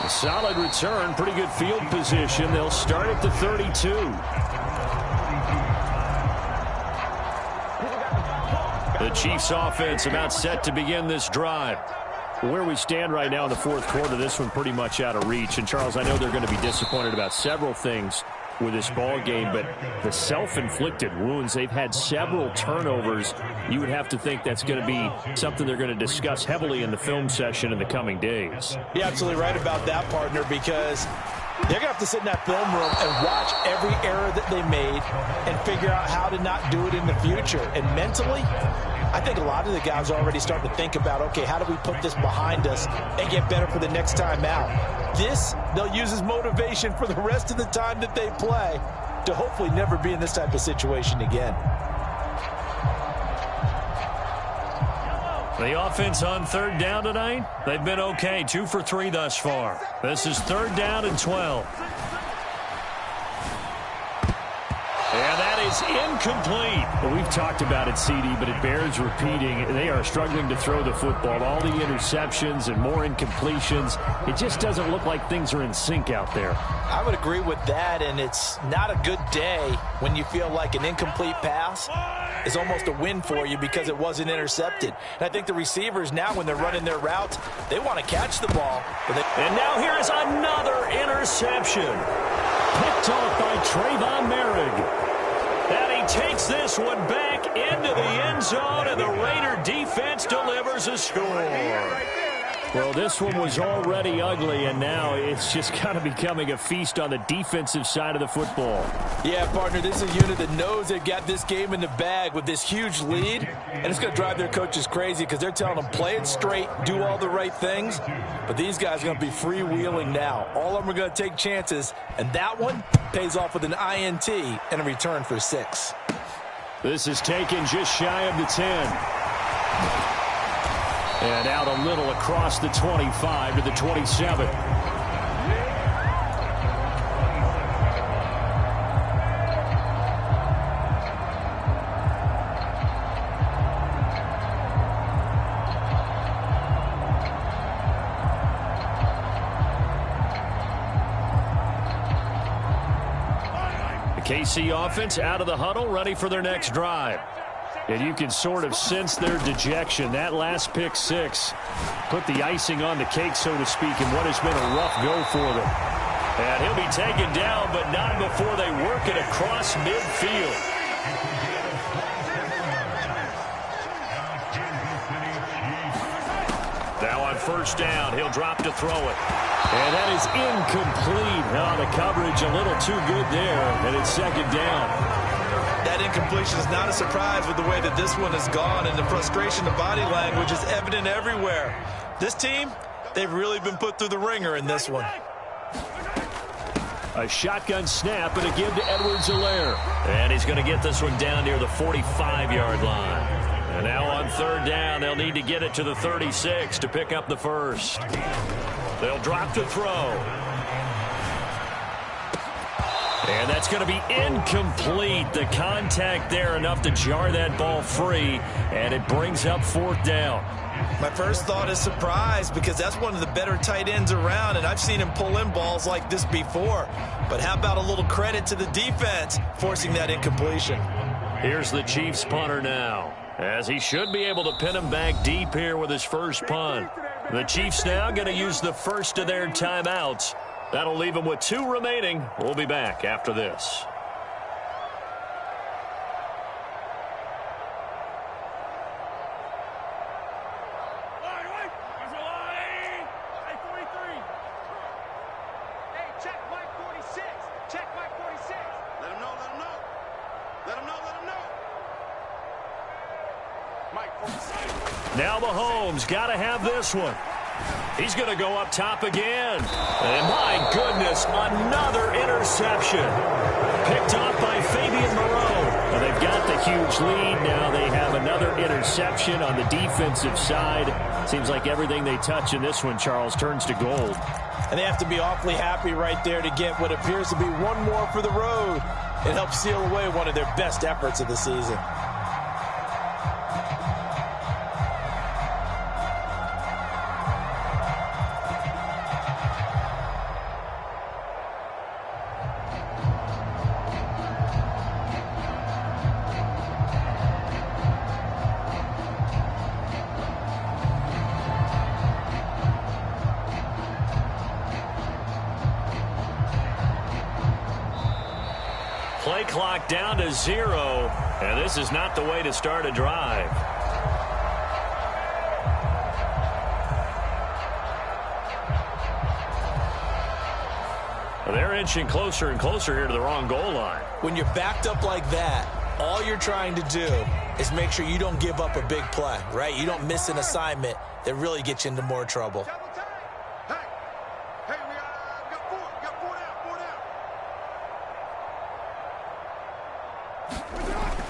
A solid return, pretty good field position. They'll start at the 32. The Chiefs offense about set to begin this drive. Where we stand right now in the fourth quarter, this one pretty much out of reach. And, Charles, I know they're going to be disappointed about several things with this ball game, but the self-inflicted wounds, they've had several turnovers. You would have to think that's going to be something they're going to discuss heavily in the film session in the coming days.
You're absolutely right about that, partner, because they're going to have to sit in that film room and watch every error that they made and figure out how to not do it in the future. And mentally, I think a lot of the guys are already starting to think about, okay, how do we put this behind us and get better for the next time out? This, they'll use as motivation for the rest of the time that they play to hopefully never be in this type of situation again.
The offense on third down tonight, they've been okay, 2 for 3 thus far. This is third down and 12. And that is incomplete. Well, we've talked about it, CD, but it bears repeating. They are struggling to throw the football. All the interceptions and more incompletions. It just doesn't look like things are in sync out there.
I would agree with that, and it's not a good day when you feel like an incomplete pass is almost a win for you because it wasn't intercepted. And I think the receivers now, when they're running their routes, they want to catch the ball.
And now here is another interception. Picked off by Trayvon Merrick. And he takes this one back into the end zone, and the Raider defense delivers a score. Well, this one was already ugly, and now it's just kind of becoming a feast on the defensive side of the football.
Yeah, partner, this is a unit that knows they've got this game in the bag with this huge lead, and it's going to drive their coaches crazy because they're telling them play it straight, do all the right things, but these guys are going to be freewheeling now. All of them are going to take chances, and that one pays off with an INT and a return for 6.
This is taken just shy of the 10. And out a little across the 25 to the 27. The KC offense out of the huddle, ready for their next drive. And you can sort of sense their dejection. That last pick 6 put the icing on the cake, so to speak, in what has been a rough go for them. And he'll be taken down, but not before they work it across midfield. Now on first down, he'll drop to throw it. And that is incomplete. Now the coverage a little too good there, and it's second down.
That incompletion is not a surprise with the way that this one has gone, and the frustration of body language is evident everywhere. This team, they've really been put through the ringer in this one.
A shotgun snap and a give to Edwards-Helaire. And he's going to get this one down near the 45-yard line. And now on third down, they'll need to get it to the 36 to pick up the first. They'll drop to throw. And that's going to be incomplete. The contact there enough to jar that ball free, and it brings up fourth down.
My first thought is surprise because that's one of the better tight ends around, and I've seen him pull in balls like this before. But how about a little credit to the defense forcing that incompletion?
Here's the Chiefs punter now, as he should be able to pin him back deep here with his first punt. The Chiefs now going to use the first of their timeouts. That'll leave them with 2 remaining. We'll be back after this. Now Mahomes got to have this one. He's going to go up top again. And my goodness, another interception. Picked off by Fabian Moreau. Well, they've got the huge lead. Now they have another interception on the defensive side. Seems like everything they touch in this one, Charles, turns to gold.
And they have to be awfully happy right there to get what appears to be one more for the road. It helps seal away one of their best efforts of the season.
Play clock down to 0, and this is not the way to start a drive. Well, they're inching closer and closer here to the wrong goal line.
When you're backed up like that, all you're trying to do is make sure you don't give up a big play, right? You don't miss an assignment that really gets you into more trouble.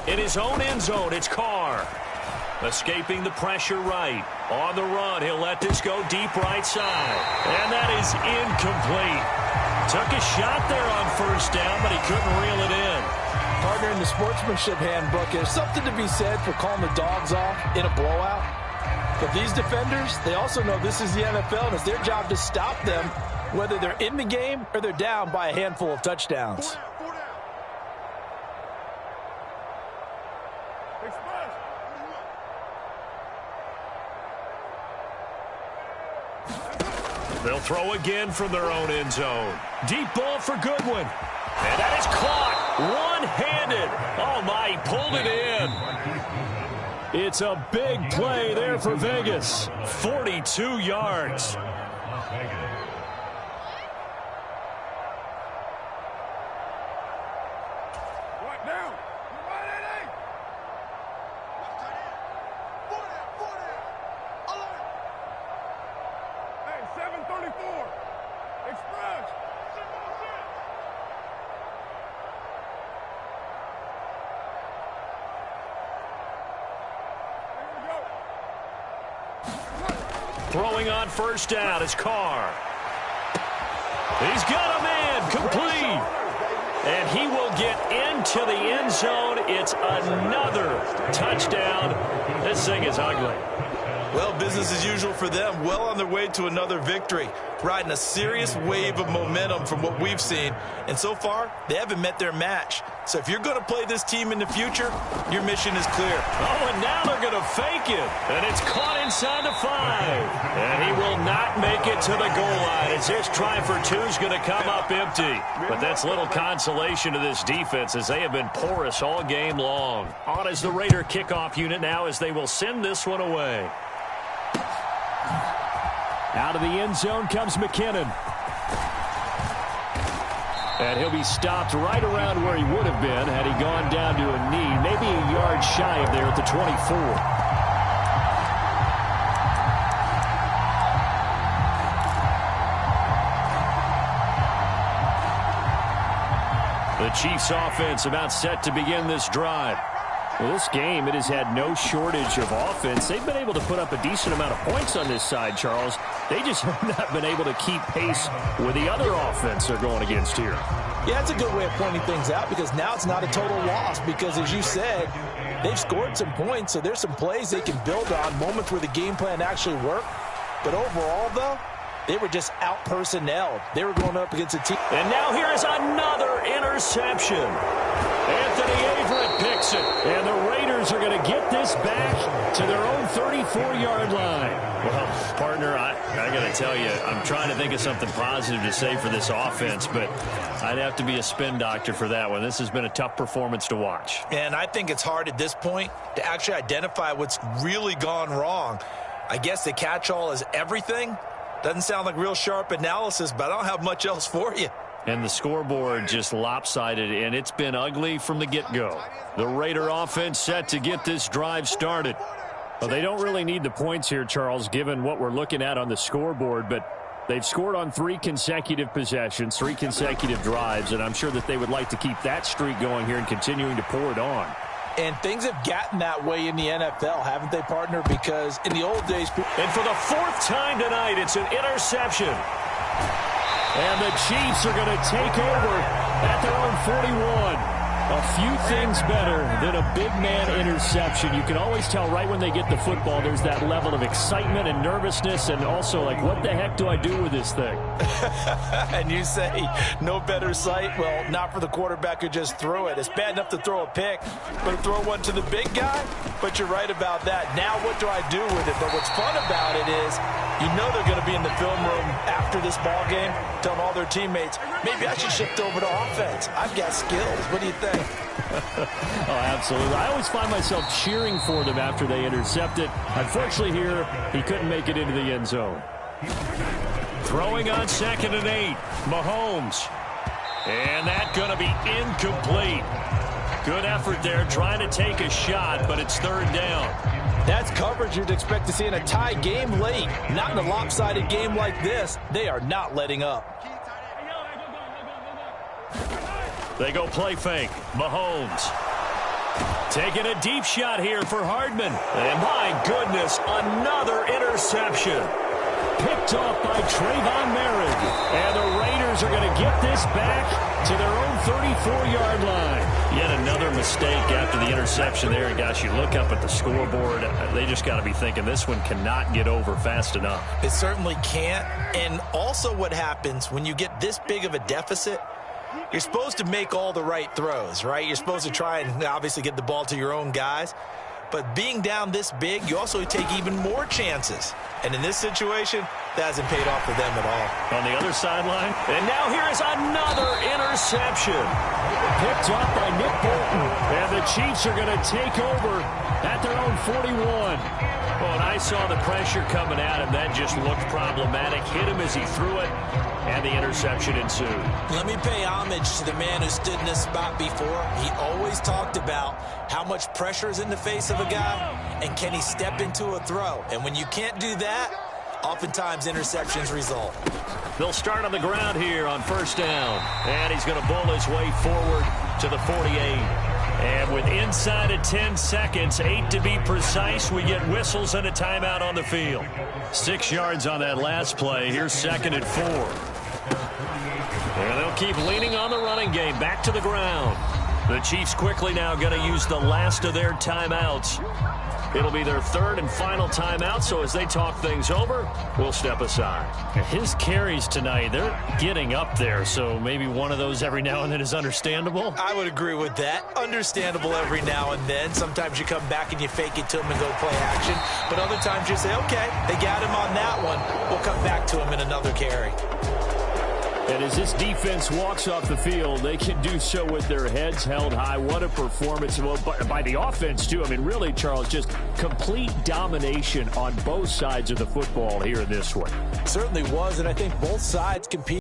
In his own end zone, it's Carr. Escaping the pressure right. On the run, he'll let this go deep right side. And that is incomplete. Took a shot there on first down, but he couldn't reel it in.
Partner, in the sportsmanship handbook, there's something to be said for calling the dogs off in a blowout. But these defenders, they also know this is the NFL, and it's their job to stop them, whether they're in the game or they're down by a handful of touchdowns.
They'll throw again from their own end zone. Deep ball for Goodwin. And that is caught one-handed. Oh, my, he pulled it in. It's a big play there for Vegas. 42 yards. Throwing on first down is Carr. He's got a man complete. And he will get into the end zone. It's another touchdown. This thing is ugly.
Well, business as usual for them. Well on their way to another victory. Riding a serious wave of momentum from what we've seen. And so far, they haven't met their match. So if you're going to play this team in the future, your mission is clear.
Oh, and now they're going to fake it. And it's caught inside the 5. And he will not make it to the goal line as this try for 2 is going to come up empty. But that's little consolation to this defense as they have been porous all game long. On as the Raider kickoff unit now as they will send this one away. Out of the end zone comes McKinnon. And he'll be stopped right around where he would have been had he gone down to a knee, maybe a yard shy of there at the 24. The Chiefs offense about set to begin this drive. Well, this game, it has had no shortage of offense. They've been able to put up a decent amount of points on this side, Charles. They just have not been able to keep pace with the other offense they're going against here.
Yeah, it's a good way of pointing things out because now it's not a total loss because, as you said, they've scored some points, so there's some plays they can build on, moments where the game plan actually worked. But overall, though, they were just out-personnelled. They were going up against a team.
And now here is another interception. Anthony Averett picks it, and the Raiders are going to get this back to their own 34-yard line. Well, partner, I got to tell you, I'm trying to think of something positive to say for this offense, but I'd have to be a spin doctor for that one. This has been a tough performance to watch.
And I think it's hard at this point to actually identify what's really gone wrong. I guess the catch-all is everything. Doesn't sound like real sharp analysis, but I don't have much else for you.
And the scoreboard just lopsided, and it's been ugly from the get-go. The Raider offense set to get this drive started. Well, they don't really need the points here, Charles, given what we're looking at on the scoreboard, but they've scored on 3 consecutive possessions, 3 consecutive drives, and I'm sure that they would like to keep that streak going here and continuing to pour it on.
And things have gotten that way in the NFL, haven't they, partner? Because in the old days...
And for the 4th time tonight, it's an interception. And the Chiefs are going to take over at their own 41. A few things better than a big man interception. You can always tell right when they get the football, there's that level of excitement and nervousness, and also like, what the heck do I do with this thing?
And you say, no better sight? Well, not for the quarterback who just threw it. It's bad enough to throw a pick, but to throw one to the big guy? But you're right about that. Now what do I do with it? But what's fun about it is, you know they're going to be in the film room after this ball game, telling all their teammates, maybe I should shift over to offense. I've got skills. What do you think?
Oh, absolutely. I always find myself cheering for them after they intercept it. Unfortunately here, he couldn't make it into the end zone. Throwing on 2nd and 8, Mahomes. And that's going to be incomplete. Good effort there, trying to take a shot, but it's 3rd down.
That's coverage you'd expect to see in a tie game late. Not in a lopsided game like this. They are not letting up.
They go play fake. Mahomes taking a deep shot here for Hardman. And my goodness, another interception. Picked off by Trayvon Merritt. And the Raiders are going to get this back to their own 34-yard line. Yet another mistake after the interception there. And gosh, you look up at the scoreboard, they just got to be thinking this one cannot get over fast enough.
It certainly can't. And also what happens when you get this big of a deficit, you're supposed to make all the right throws, right? You're supposed to try and obviously get the ball to your own guys. But being down this big, you also take even more chances. And in this situation, that hasn't paid off for them at all.
On the other sideline. And now here is another interception. Picked off by Nick Bolton. And the Chiefs are going to take over at their own 41. Well, and I saw the pressure coming at him. That just looked problematic. Hit him as he threw it, and the interception ensued.
Let me pay homage to the man who stood in this spot before. He always talked about how much pressure is in the face of a guy, and can he step into a throw. And when you can't do that, oftentimes interceptions result.
They'll start on the ground here on 1st down. And he's going to bowl his way forward to the 48. And with inside of 10 seconds, 8 to be precise, we get whistles and a timeout on the field. 6 yards on that last play. Here's 2nd and 4. And they'll keep leaning on the running game. Back to the ground. The Chiefs quickly now going to use the last of their timeouts. It'll be their 3rd and final timeout, so as they talk things over, we'll step aside. His carries tonight, they're getting up there, so maybe one of those every now and then is understandable.
I would agree with that. Understandable every now and then. Sometimes you come back and you fake it to him and go play action. But other times you say, okay, they got him on that one. We'll come back to him in another carry.
And as this defense walks off the field, they can do so with their heads held high. What a performance. Well, by the offense, too. I mean, really, Charles, just complete domination on both sides of the football here in this one.
Certainly was, and I think both sides compete.